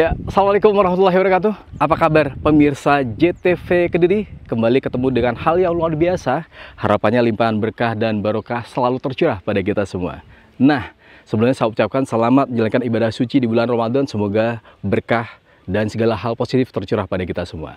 Ya, Assalamualaikum warahmatullahi wabarakatuh. Apa kabar pemirsa JTV Kediri? Kembali ketemu dengan hal yang luar biasa. Harapannya limpahan berkah dan barokah selalu tercurah pada kita semua. Nah, sebelumnya saya ucapkan selamat menjalankan ibadah suci di bulan Ramadan. Semoga berkah dan segala hal positif tercurah pada kita semua.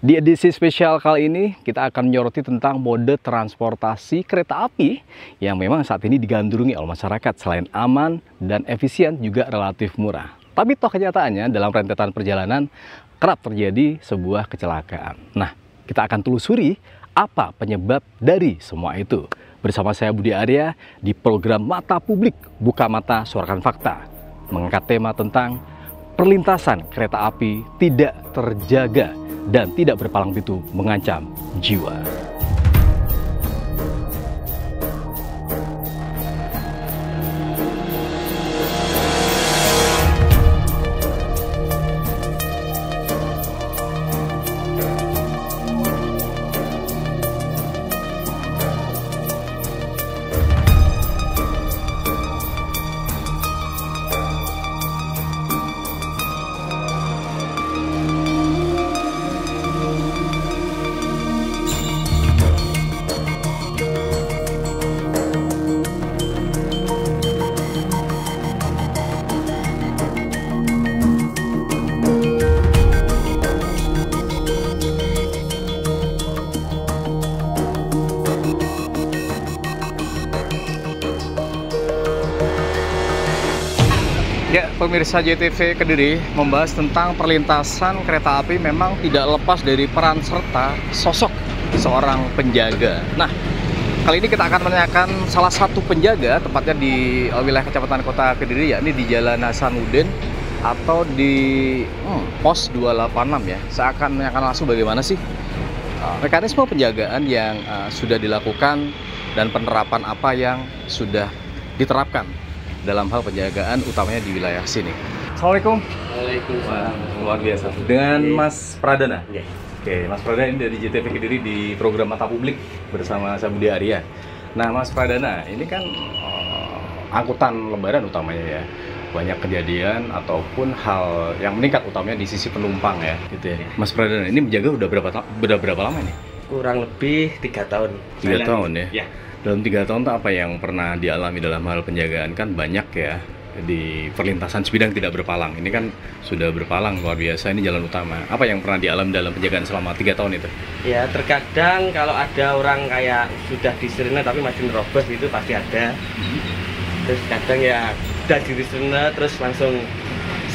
Di edisi spesial kali ini, kita akan menyoroti tentang mode transportasi kereta api yang memang saat ini digandrungi oleh masyarakat. Selain aman dan efisien, juga relatif murah. Tapi toh kenyataannya dalam rentetan perjalanan kerap terjadi sebuah kecelakaan. Nah, kita akan telusuri apa penyebab dari semua itu. Bersama saya Budi Arya di program Mata Publik, Buka Mata Suarakan Fakta. Mengangkat tema tentang perlintasan kereta api tidak terjaga dan tidak berpalang pintu mengancam jiwa. Ya, pemirsa JTV Kediri membahas tentang perlintasan kereta api memang tidak lepas dari peran serta sosok seorang penjaga. Nah, kali ini kita akan menanyakan salah satu penjaga, tepatnya di wilayah Kecamatan Kota Kediri, yakni di Jalan Hasanuddin atau di pos 286 ya. Saya akan menanyakan langsung bagaimana sih mekanisme penjagaan yang sudah dilakukan dan penerapan apa yang sudah diterapkan dalam hal penjagaan utamanya di wilayah sini. Assalamualaikum. Waalaikumsalam. Luar biasa. Dengan Mas Pradana. Ya. Oke, Mas Pradana ini dari JTV Kediri di program Mata Publik bersama saya Budi Arya. Nah, Mas Pradana, ini kan angkutan lebaran utamanya ya. Banyak kejadian ataupun hal yang meningkat utamanya di sisi penumpang ya, gitu ya. Mas Pradana, ini menjaga udah berapa lama nih? Kurang lebih 3 tahun. 3 tahun ya? Ya. Dalam 3 tahun apa yang pernah dialami dalam hal penjagaan? Kan banyak ya di perlintasan sebidang tidak berpalang. Ini kan sudah berpalang luar biasa, ini jalan utama. Apa yang pernah dialami dalam penjagaan selama 3 tahun itu? Ya, terkadang kalau ada orang kayak sudah disirene tapi masih nerobos itu pasti ada. Terus kadang ya udah disirene terus langsung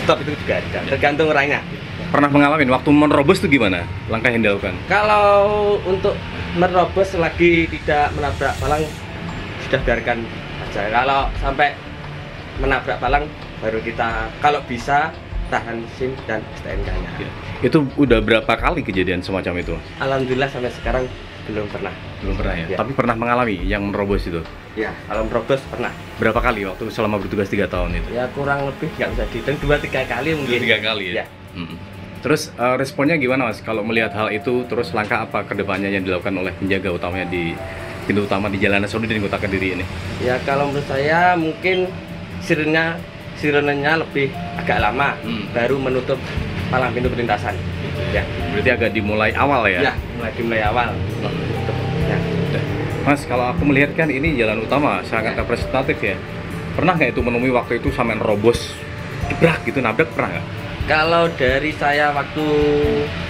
stop itu juga ada. Tergantung orangnya. Pernah mengalami waktu menerobos itu gimana langkah yang dilakukan? Kalau untuk menerobos lagi tidak menabrak palang sudah biarkan aja. Kalau sampai menabrak palang baru kita kalau bisa tahan SIM dan STNK-nya. Ya. Itu udah berapa kali kejadian semacam itu? Alhamdulillah sampai sekarang belum pernah. Belum pernah ya? Ya. Tapi pernah mengalami yang menerobos itu? Ya, kalau menerobos pernah. Berapa kali waktu selama bertugas 3 tahun itu? Ya kurang lebih nggak bisa dihitung 2-3 kali mungkin. 2-3 kali ya? Ya. Terus responnya gimana Mas kalau melihat hal itu? Terus langkah apa kedepannya yang dilakukan oleh penjaga utamanya di pintu utama di Jalan Hasanuddin Kota Kediri ini? Ya kalau menurut saya mungkin sirenenya lebih agak lama baru menutup palang pintu perlintasan. Ya. Berarti agak dimulai awal ya? Ya, dimulai awal. Ya. Mas, kalau aku melihat kan ini jalan utama sangat representatif ya. Pernah nggak itu menemui waktu itu sampai nerobos jebrak gitu, nabrak, pernah nggak? Kalau dari saya waktu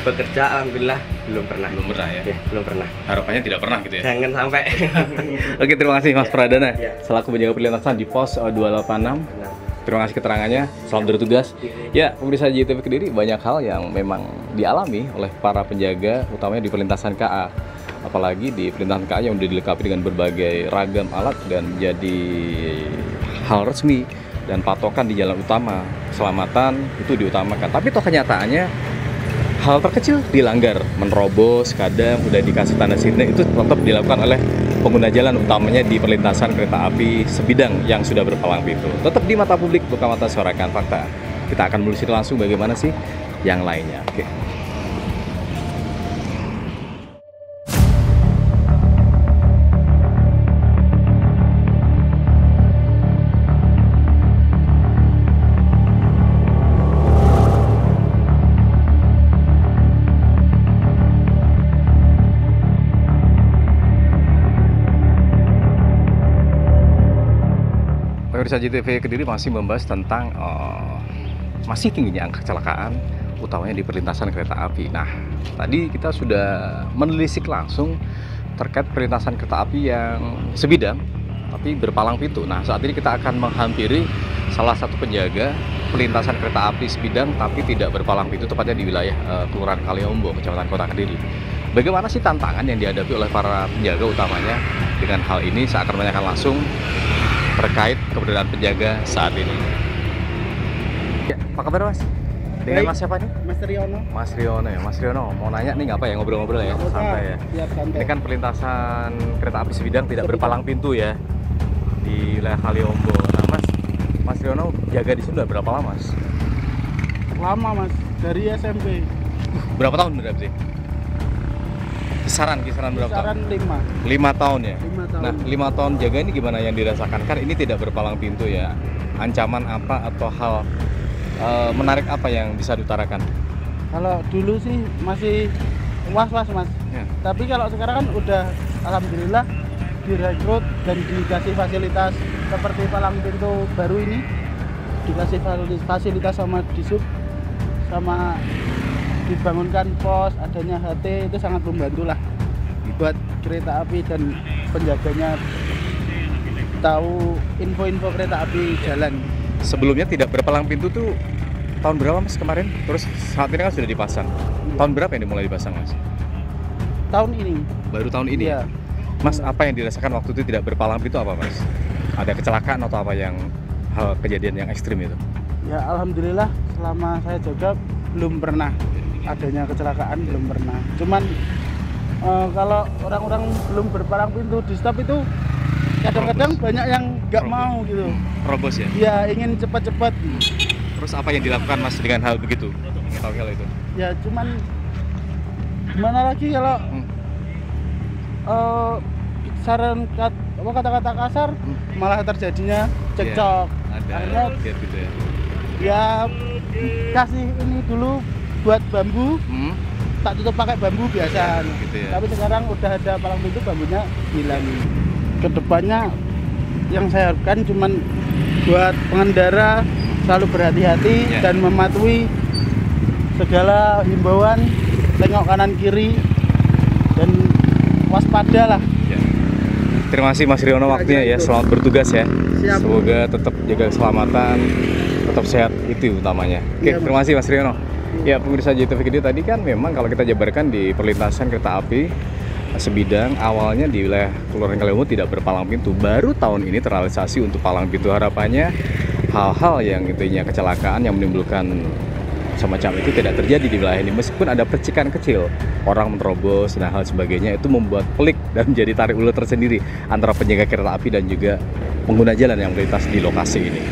bekerja, alhamdulillah belum pernah. Belum pernah ya? Ya, belum pernah. Harapannya tidak pernah gitu ya? Jangan sampai. Oke, terima kasih Mas Pradana Ya. selaku penjaga perlintasan di pos 286. Terima kasih keterangannya, selamat bertugas. Ya, pemirsa JTV Kediri, banyak hal yang memang dialami oleh para penjaga utamanya di perlintasan KA. Apalagi di perlintasan KA yang sudah dilengkapi dengan berbagai ragam alat dan menjadi hal resmi dan patokan di jalan utama. Keselamatan itu diutamakan. Tapi toh kenyataannya hal terkecil dilanggar, menerobos, kadang udah dikasih tanda sirine itu tetap dilakukan oleh pengguna jalan utamanya di perlintasan kereta api sebidang yang sudah berpalang pintu. Tetap di Mata Publik, Buka Mata Suarakan Fakta. Kita akan menelusuri langsung bagaimana sih yang lainnya. Oke. pemirsa JTV Kediri masih membahas tentang masih tingginya angka kecelakaan, utamanya di perlintasan kereta api. Nah, tadi kita sudah menelisik langsung terkait perlintasan kereta api yang sebidang tapi berpalang pintu. Nah, saat ini kita akan menghampiri salah satu penjaga perlintasan kereta api sebidang tapi tidak berpalang pintu, tepatnya di wilayah Kelurahan Kaliombo, Kecamatan Kota Kediri. Bagaimana sih tantangan yang dihadapi oleh para penjaga utamanya dengan hal ini? Saya akan menanyakan langsung terkait keberadaan penjaga saat ini. Ya, apa kabar Mas? Dengan Mas siapa nih? Mas Riono. Mas Riono ya, Mas Riono mau nanya nih, ngapa ya ngobrol-ngobrol ya, santai ya. Siap, santai. Ini kan perlintasan kereta api sebidang tidak berpalang pintu ya di wilayah Kaliombo. Nah Mas Riono jaga di sini udah berapa lama Mas? Lama Mas, dari SMP. Berapa tahun berarti? Kisaran berapa Kisaran tahun? 5 tahun ya? 5 tahun. Nah 5 tahun jaga ini gimana yang dirasakan? Kan ini tidak berpalang pintu ya. Ancaman apa atau hal menarik apa yang bisa diutarakan? Kalau dulu sih masih was-was Mas Ya. Tapi kalau sekarang kan udah alhamdulillah direkrut dan dikasih fasilitas seperti palang pintu baru ini. Dikasih fasilitas sama disub, sama dibangunkan pos, adanya HT, itu sangat membantu lah buat kereta api dan penjaganya tahu info-info kereta api jalan. Sebelumnya tidak berpalang pintu tuh tahun berapa Mas kemarin? Terus saat ini kan sudah dipasang. Tahun berapa yang dimulai dipasang Mas? Tahun ini. Baru tahun ini? Iya. Mas, apa yang dirasakan waktu itu tidak berpalang pintu apa Mas? Ada kecelakaan atau apa yang hal kejadian yang ekstrim itu? Ya alhamdulillah selama saya jaga belum pernah adanya kecelakaan, belum pernah. Cuman kalau orang-orang belum berpalang pintu di stop itu kadang-kadang banyak yang nggak mau gitu. Robos ya? Ya ingin cepat-cepat. Terus apa yang dilakukan Mas dengan hal begitu? Mengetahui hal itu? Ya cuman gimana lagi kalau saran kata-kata kasar malah terjadinya cekcok. Ada Akhirnya gitu ya. ya kasih ini dulu buat bambu, tak tutup pakai bambu biasa. Gitu ya. Tapi sekarang udah ada palang pintu, bambunya hilang. Kedepannya yang saya harapkan cuman buat pengendara selalu berhati-hati Ya. dan mematuhi segala himbauan, tengok kanan kiri dan waspada lah. Ya. Terima kasih Mas Riono waktunya ya. Selamat bertugas ya. Siap. Semoga tetap jaga keselamatan, tetap sehat, itu utamanya. Oke, Iya, Mas. terima kasih Mas Riono. Ya, pemirsa JTV Kediri tadi kan memang kalau kita jabarkan di perlintasan kereta api sebidang awalnya di wilayah Kelurahan Kaliombo tidak berpalang pintu. Baru tahun ini terrealisasi untuk palang pintu. Harapannya hal-hal yang intinya kecelakaan yang menimbulkan semacam itu tidak terjadi di wilayah ini. Meskipun ada percikan kecil, orang menerobos dan hal sebagainya, itu membuat pelik dan menjadi tarik ulur tersendiri antara penjaga kereta api dan juga pengguna jalan yang melintas di lokasi ini.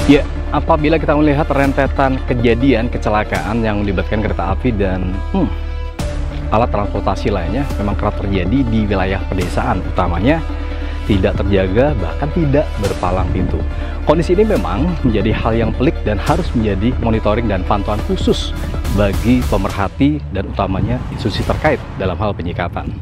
Ya, apabila kita melihat rentetan kejadian kecelakaan yang melibatkan kereta api dan alat transportasi lainnya memang kerap terjadi di wilayah pedesaan, utamanya tidak terjaga bahkan tidak berpalang pintu. Kondisi ini memang menjadi hal yang pelik dan harus menjadi monitoring dan pantauan khusus bagi pemerhati dan utamanya institusi terkait dalam hal penyikapan.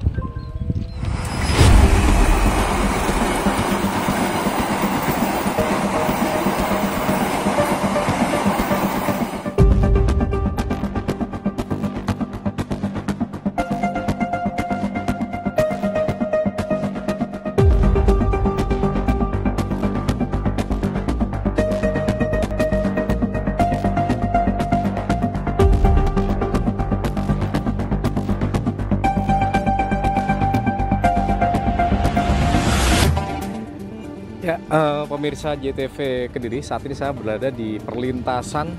Ya, pemirsa JTV Kediri, saat ini saya berada di perlintasan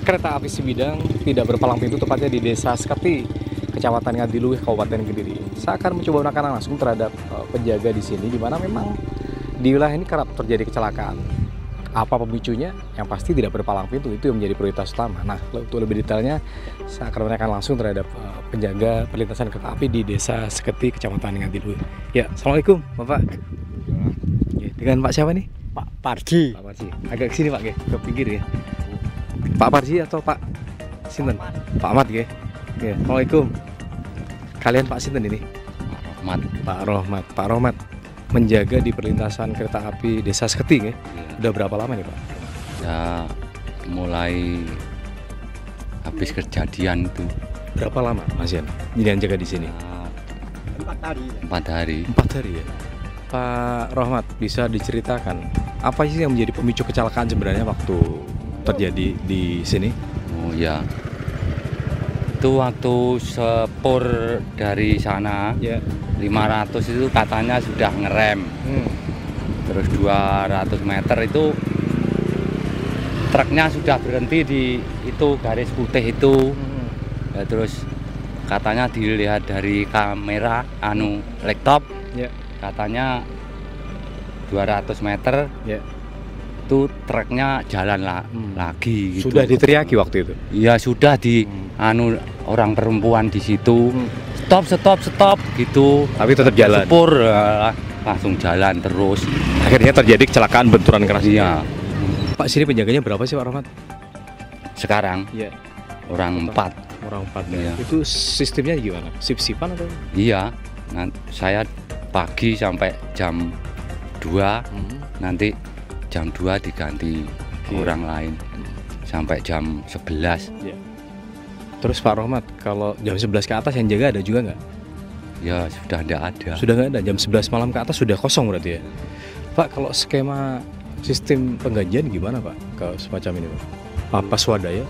kereta api sebidang tidak berpalang pintu, tepatnya di Desa Seketi, Kecamatan Ngadiluih, Kabupaten Kediri. Saya akan mencoba menanyakan langsung terhadap penjaga di sini, di mana memang di wilayah ini kerap terjadi kecelakaan. Apa pemicunya? Yang pasti tidak berpalang pintu, itu yang menjadi prioritas utama. Nah, untuk lebih detailnya, saya akan menanyakan langsung terhadap penjaga perlintasan kereta api di Desa Seketi, Kecamatan Ngadiluih. Ya, Assalamualaikum, Bapak. Dengan Pak siapa nih? Pak Parji. Pak Parji. Agak kesini Pak, ke pinggir ya. Pak Parji atau Pak Sinten? Pak Ahmad ya. Oke, Assalamualaikum. Kalian Pak Sinten ini? Rahmat. Pak Rohmat. Pak Rohmat menjaga di perlintasan kereta api Desa Seketi ya. Udah berapa lama nih Pak? Ya mulai habis kejadian itu. Berapa lama Mas Yan? Jadi jaga di sini? 4 hari. 4 hari ya. Pak Rohmat, bisa diceritakan apa sih yang menjadi pemicu kecelakaan sebenarnya waktu terjadi di sini? Oh ya. Itu waktu sepur dari sana Ya. 500 itu katanya sudah ngerem. Terus 200 meter itu truknya sudah berhenti di itu garis putih itu. Ya, terus katanya dilihat dari kamera laptop. Ya. Katanya 200 meter Ya. itu truknya jalan lagi gitu. Sudah diteriaki waktu itu? Iya sudah di orang perempuan di situ stop gitu, Tapi tetap jalan? sepur langsung jalan terus. Akhirnya terjadi kecelakaan benturan keras. Iya. Pak, sini penjaganya berapa sih Pak Rohmat? Sekarang Iya. orang 4. Orang 4 Iya. Itu sistemnya gimana? Sip-sipan atau? Iya. Saya pagi sampai jam 2, nanti jam 2 diganti orang lain sampai jam 11. Ya. Terus Pak Rohmat, kalau jam 11 ke atas yang jaga ada juga nggak? Ya sudah tidak ada. Sudah nggak ada, jam 11 malam ke atas sudah kosong berarti ya? Pak, kalau skema sistem penggajian gimana Pak ke semacam ini Pak? Apa swadaya?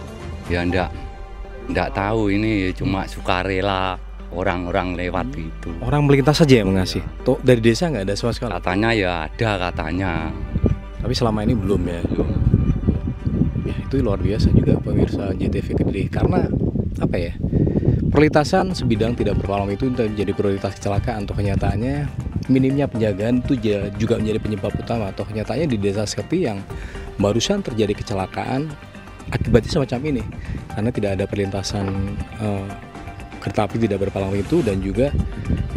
Ya enggak tahu, ini cuma sukarela orang-orang lewat itu. Orang melintas saja yang mengasih? Tuh, dari desa nggak ada sama sekali? Katanya ya ada katanya. Tapi selama ini belum ya? Ya itu luar biasa juga pemirsa JTV Kediri, karena apa ya, perlintasan sebidang tidak berpalang itu menjadi prioritas kecelakaan. Atau kenyataannya minimnya penjagaan itu juga menjadi penyebab utama. Atau kenyataannya di Desa Seketi yang barusan terjadi kecelakaan akibatnya semacam ini, karena tidak ada perlintasan kereta api tidak berpalang itu, dan juga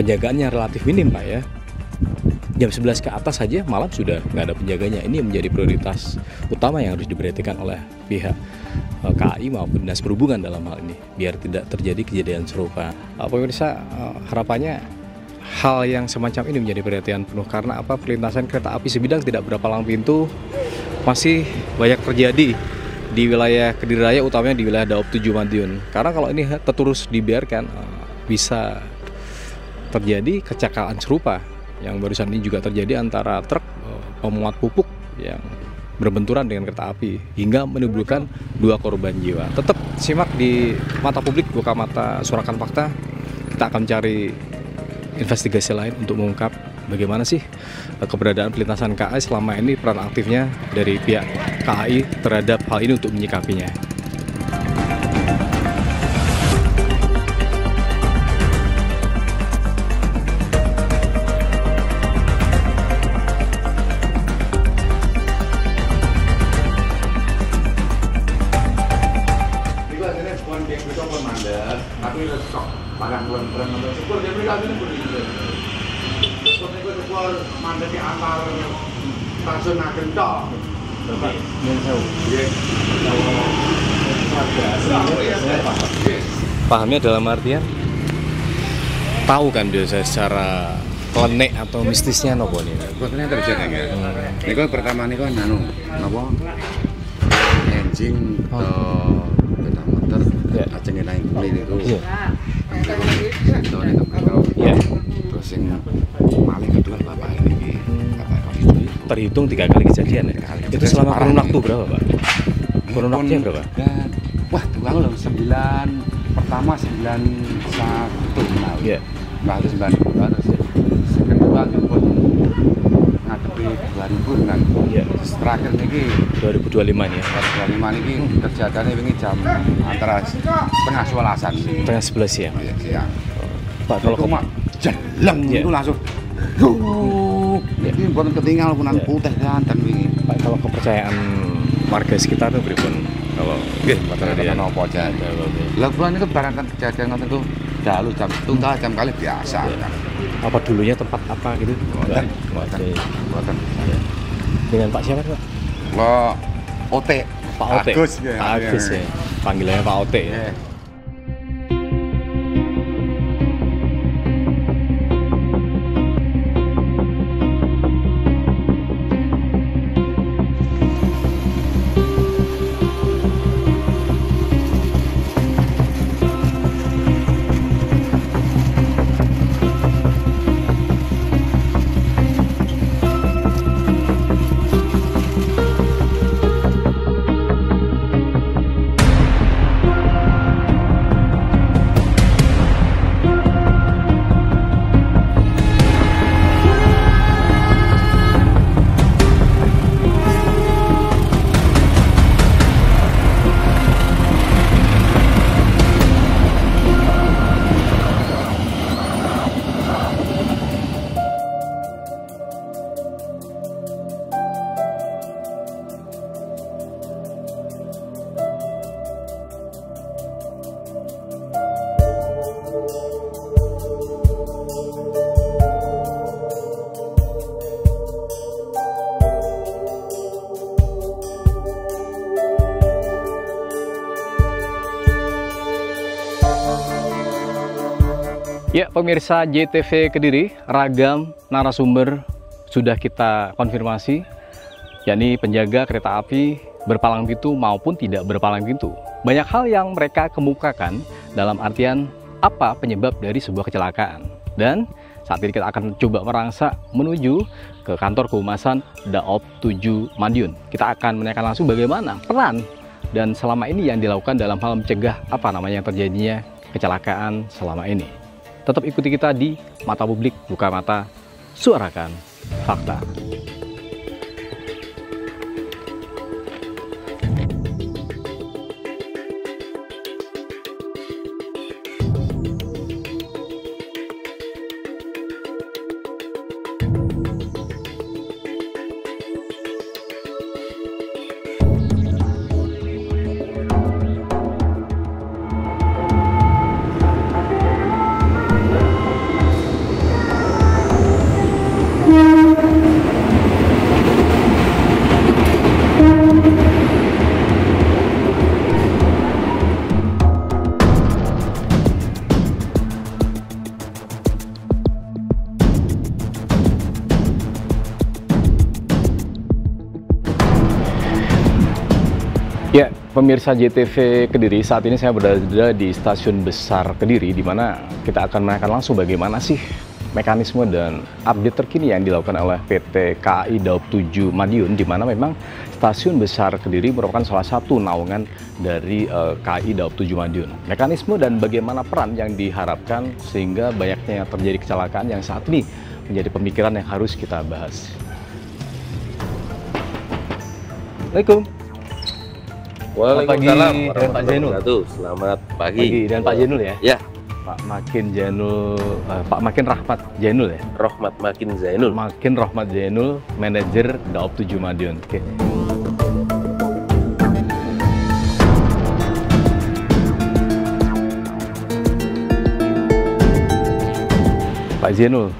penjagaannya relatif minim Pak ya. Jam 11 ke atas saja malam sudah nggak ada penjaganya. Ini menjadi prioritas utama yang harus diperhatikan oleh pihak KAI maupun Dinas Perhubungan dalam hal ini, biar tidak terjadi kejadian serupa. Pemirsa, harapannya hal yang semacam ini menjadi perhatian penuh, karena apa, perlintasan kereta api sebidang tidak berpalang pintu masih banyak terjadi di wilayah Kediri Raya, utamanya di wilayah Daop 7 Madiun. Karena kalau ini terus dibiarkan bisa terjadi kecelakaan serupa yang barusan ini juga terjadi antara truk pemuat pupuk yang berbenturan dengan kereta api hingga menimbulkan 2 korban jiwa. Tetap simak di Mata Publik, buka mata suarakan fakta. Kita akan cari investigasi lain untuk mengungkap bagaimana sih keberadaan perlintasan KAI selama ini, peran aktifnya dari pihak KAI terhadap hal ini untuk menyikapinya. Pahamnya dalam artian tahu kan biasa secara klenik atau mistisnya nopo nih. Ini terjadi ya. Niku pertama niku napa? Engine sepeda motor ajeng naik kuli niku. Iya. Iya. Terus sing paling kedua bapak ini bapak itu Terhitung 3 kali kejadian ya. Itu selama kurun waktu berapa Pak? Kurun waktunya berapa? Wah, tukang loh 9 pertama 91 Iya. Nah, itu 92 terus yang kedua pun ngadep terakhir niki 2025 ini ya. 2025 niki kejadiannya wingi jam antara setengah 11-an. Setengah 11 ya. Iya, siang. Pak, kalau Itu mak jeleng Iya. itu langsung. Ini bukan ketinggal punan putih dan wingi. Pak, kalau kepercayaan warga sekitar itu pripun? Kalau nggih mboten ada ya. Apa aja. Lah bulan itu barangkan kejadian ngoten itu dalu jam setengah jam kali biasa. Apa dulunya tempat apa gitu? Mboten. Mboten. Mboten. Dengan Pak siapa Pak? Lo Ote. Pak Ote. Agus, ya. Pak Agus ya. Panggilannya Pak Ote ya. Iya. Ya, pemirsa JTV Kediri, ragam narasumber sudah kita konfirmasi, yakni penjaga kereta api berpalang pintu maupun tidak berpalang pintu. Banyak hal yang mereka kemukakan dalam artian apa penyebab dari sebuah kecelakaan. Dan saat ini kita akan coba merangsak menuju ke kantor kehumasan Daop 7 Madiun. Kita akan menanyakan langsung bagaimana peran dan selama ini yang dilakukan dalam hal mencegah yang terjadinya kecelakaan selama ini. Tetap ikuti kita di Mata Publik, Buka Mata, Suarakan Fakta. Ya, pemirsa JTV Kediri, saat ini saya berada di Stasiun Besar Kediri, di mana kita akan menanyakan langsung bagaimana sih mekanisme dan update terkini yang dilakukan oleh PT KAI Daop 7 Madiun, di mana memang Stasiun Besar Kediri merupakan salah satu naungan dari KAI Daop 7 Madiun. Mekanisme dan bagaimana peran yang diharapkan sehingga banyaknya terjadi kecelakaan yang saat ini menjadi pemikiran yang harus kita bahas. Assalamualaikum. Waalaikumsalam Pak Zainul. Selamat pagi. Dan Pak Zainul ya? Ya, Pak Makin Rahmat Zainul ya? Rohmat Makin Zainul. Makin Rahmat Zainul, manajer Daop 7 Madiun. Oke. Pak Zainul,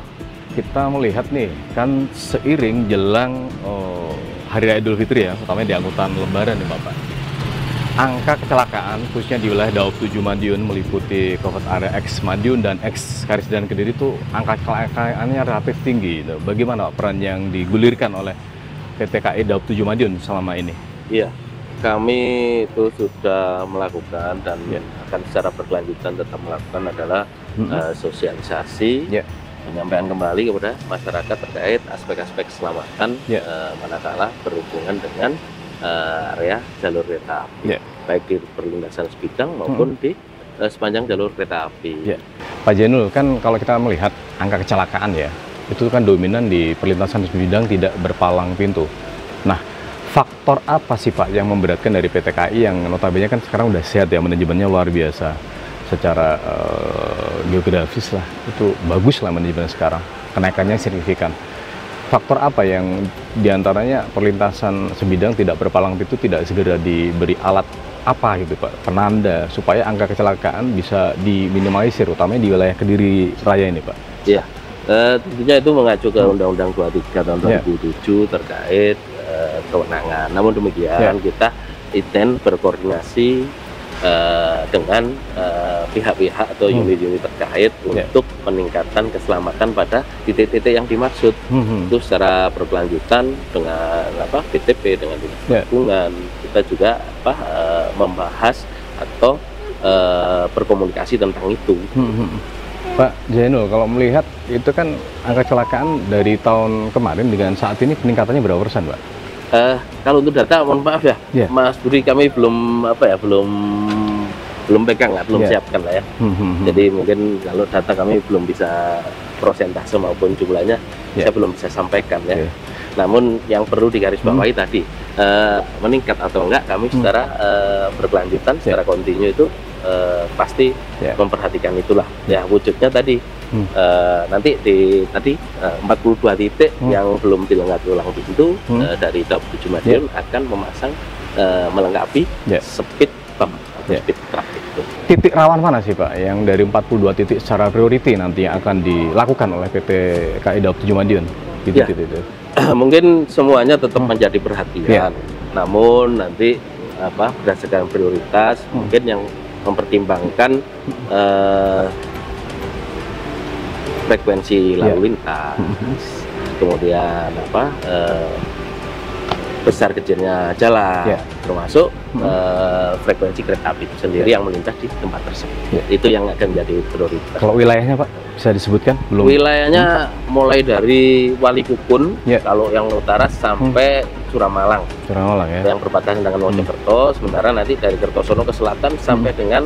kita melihat nih, kan seiring jelang Hari Raya Idul Fitri ya, utamanya di angkutan Lebaran nih Bapak. Angka kecelakaan khususnya di wilayah Daop 7 Madiun meliputi covered area X Madiun dan X Karisdanan Kediri itu angka kecelakaannya relatif tinggi. Bagaimana peran yang digulirkan oleh PT KAI Daop 7 Madiun selama ini? Iya, kami itu sudah melakukan dan akan secara berkelanjutan tetap melakukan adalah sosialisasi, penyampaian kembali kepada masyarakat terkait aspek-aspek keselamatan manakala berhubungan dengan area jalur kereta api, baik di perlintasan sebidang maupun di sepanjang jalur kereta api. Pak Zainul, kan kalau kita melihat angka kecelakaan ya, itu kan dominan di perlintasan sebidang tidak berpalang pintu. Nah, faktor apa sih Pak yang memberatkan dari PT KAI yang notabene kan sekarang udah sehat ya, manajemennya luar biasa secara geografis lah, itu bagus lah manajemen sekarang, kenaikannya signifikan. Faktor apa yang diantaranya perlintasan sebidang tidak berpalang pintu tidak segera diberi alat apa gitu Pak, penanda supaya angka kecelakaan bisa diminimalisir, utamanya di wilayah Kediri Raya ini Pak? Iya, tentunya itu mengacu ke Undang-Undang 23 tahun 2007 terkait kewenangan. Namun demikian kita intens berkoordinasi dengan pihak-pihak atau unit-unit terkait untuk peningkatan keselamatan pada titik-titik yang dimaksud. Itu secara berkelanjutan dengan BTP, dengan dinas lingkungan, kita juga membahas atau berkomunikasi tentang itu. Pak Zainul, kalau melihat itu kan angka kecelakaan dari tahun kemarin dengan saat ini peningkatannya berapa persen, Pak? Kalau untuk data, mohon maaf ya, Mas Budi, kami belum belum pegang lah, belum siapkan lah ya. Jadi mungkin kalau data kami belum bisa persentase maupun jumlahnya, saya belum bisa sampaikan ya. Namun yang perlu digarisbawahi tadi, meningkat atau enggak, kami secara berkelanjutan, secara kontinu itu pasti memperhatikan itulah. Ya wujudnya tadi nanti di 42 titik yang belum dilengkapi ulang pintu dari Daob 7 Madiun akan memasang melengkapi speed bump atau speed trap itu. Titik rawan mana sih Pak yang dari 42 titik secara priority nanti yang akan dilakukan oleh PT KAI Daob 7 Madiun? Titik-titik itu. Mungkin semuanya tetap menjadi perhatian. Namun nanti berdasarkan prioritas mungkin yang mempertimbangkan frekuensi lalu lintas, kemudian besar kecilnya jalan, termasuk frekuensi kereta api itu sendiri yang melintas di tempat tersebut. Itu yang akan menjadi prioritas. Kalau wilayahnya Pak bisa disebutkan? Belum. Wilayahnya mulai dari Walikukun, kalau yang utara sampai Suramalang. Suramalang ya. Yang berbatasan dengan Mojokerto. Sementara nanti dari Kertosono ke selatan sampai dengan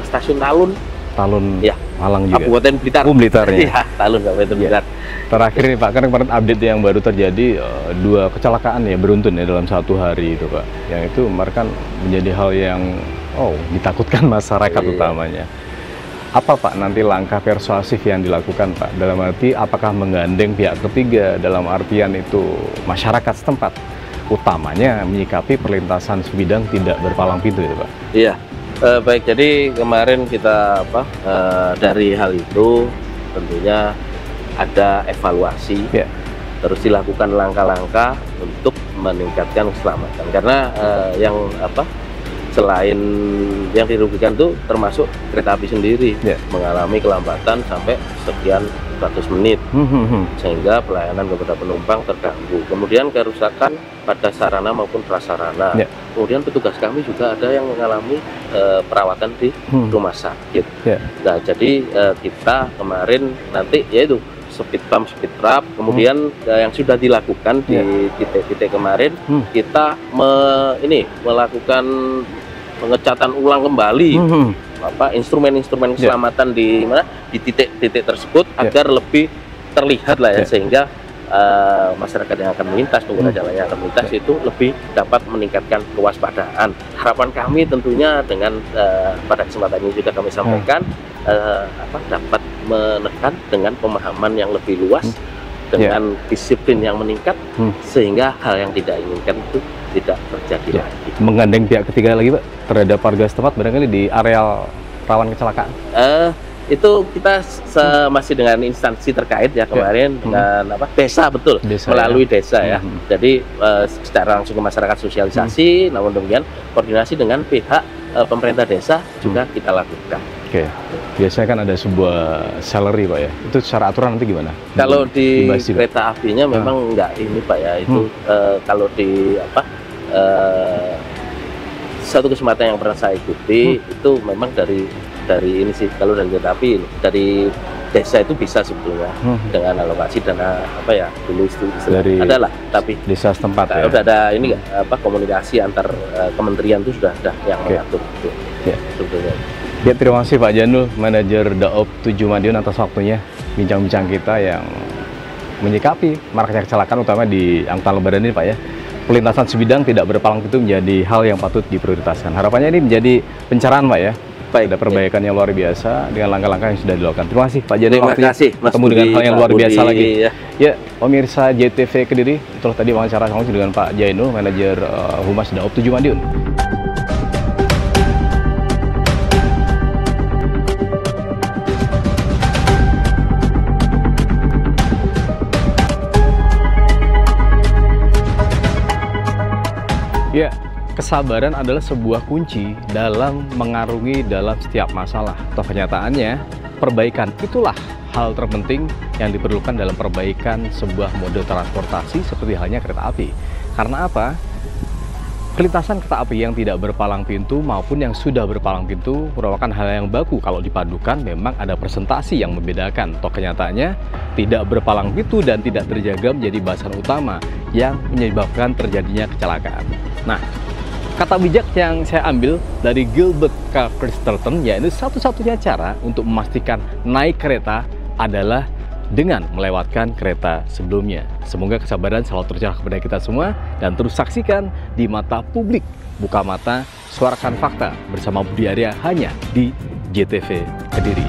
stasiun Talun. Talun, Malang juga. Kabupaten Blitar. Blitarnya. Iya, Talun Kabupaten Blitar. Terakhir nih Pak, kan kemarin update yang baru terjadi 2 kecelakaan ya beruntun ya dalam 1 hari itu Pak. Yang itu kemarin kan menjadi hal yang ditakutkan masyarakat utamanya. Apa Pak nanti langkah persuasif yang dilakukan Pak? Dalam arti apakah menggandeng pihak ketiga, dalam artian itu masyarakat setempat, utamanya menyikapi perlintasan sebidang tidak berpalang pintu itu Pak? Iya. Baik, jadi kemarin kita dari hal itu tentunya ada evaluasi, terus dilakukan langkah-langkah untuk meningkatkan keselamatan. Karena selain yang dirugikan itu termasuk kereta api sendiri mengalami kelambatan sampai sekian ratus menit, sehingga pelayanan kepada penumpang terganggu. Kemudian kerusakan pada sarana maupun prasarana. Kemudian petugas kami juga ada yang mengalami perawatan di rumah sakit. Nah, jadi kita kemarin nanti yaitu speed bump, speed trap, kemudian yang sudah dilakukan di titik-titik kemarin, kita melakukan pengecatan ulang kembali instrumen-instrumen keselamatan di titik-titik tersebut agar lebih terlihat lah ya, sehingga masyarakat yang akan melintas, pengguna jalan yang akan melintas itu lebih dapat meningkatkan kewaspadaan. Harapan kami tentunya dengan pada kesempatan ini juga kami sampaikan dapat menekan dengan pemahaman yang lebih luas, dengan disiplin yang meningkat, sehingga hal yang tidak inginkan itu tidak terjadi lagi. Menggandeng pihak ketiga lagi Pak terhadap warga setempat barangkali di areal rawan kecelakaan? Itu kita masih dengan instansi terkait ya kemarin dengan desa, betul, melalui desa ya. Jadi secara langsung ke masyarakat sosialisasi, namun demikian koordinasi dengan pihak pemerintah desa juga kita lakukan. Biasanya kan ada sebuah salary Pak ya, itu secara aturan nanti gimana? Kalau di kereta apinya memang enggak ini Pak ya, itu kalau di satu kesempatan yang pernah saya ikuti itu memang dari ini sih, kalau dari kereta api dari desa itu bisa sebetulnya dengan alokasi dana dulu dari adalah, tapi desa setempat ya. Udah ada ini komunikasi antar kementerian itu sudah ada yang mengatur itu. Sebetulnya. Ya, terima kasih Pak Janul, manajer Daob 7 Madiun atas waktunya bincang-bincang kita yang menyikapi maraknya kecelakaan utama di angkutan lebaran ini Pak ya. Pelintasan sebidang tidak berpalang pintu menjadi hal yang patut diprioritaskan. Harapannya ini menjadi pencerahan, Pak ya. Baik, ada perbaikan yang luar biasa dengan langkah-langkah yang sudah dilakukan. Terima kasih Pak Jeno. Terima kasih Mas ketemu Budi, dengan hal yang Pak luar biasa Budi, lagi. ya. Ya, pemirsa JTV Kediri, itulah tadi wawancara langsung dengan Pak Jeno, manajer Humas Daob 7 Madiun. Ya, kesabaran adalah sebuah kunci dalam mengarungi dalam setiap masalah. Toh kenyataannya, perbaikan itulah hal terpenting yang diperlukan dalam perbaikan sebuah mode transportasi seperti halnya kereta api. Karena apa? Perlintasan kereta api yang tidak berpalang pintu maupun yang sudah berpalang pintu merupakan hal yang baku. Kalau dipadukan memang ada presentasi yang membedakan. Toh kenyataannya tidak berpalang pintu dan tidak terjaga menjadi bahasan utama yang menyebabkan terjadinya kecelakaan. Nah, kata bijak yang saya ambil dari Gilbert K. Chesterton, yaitu satu-satunya cara untuk memastikan naik kereta adalah dengan melewatkan kereta sebelumnya. Semoga kesabaran selalu tercurah kepada kita semua dan terus saksikan di mata publik. Buka mata, suarakan fakta bersama Budi Arya hanya di JTV Kediri.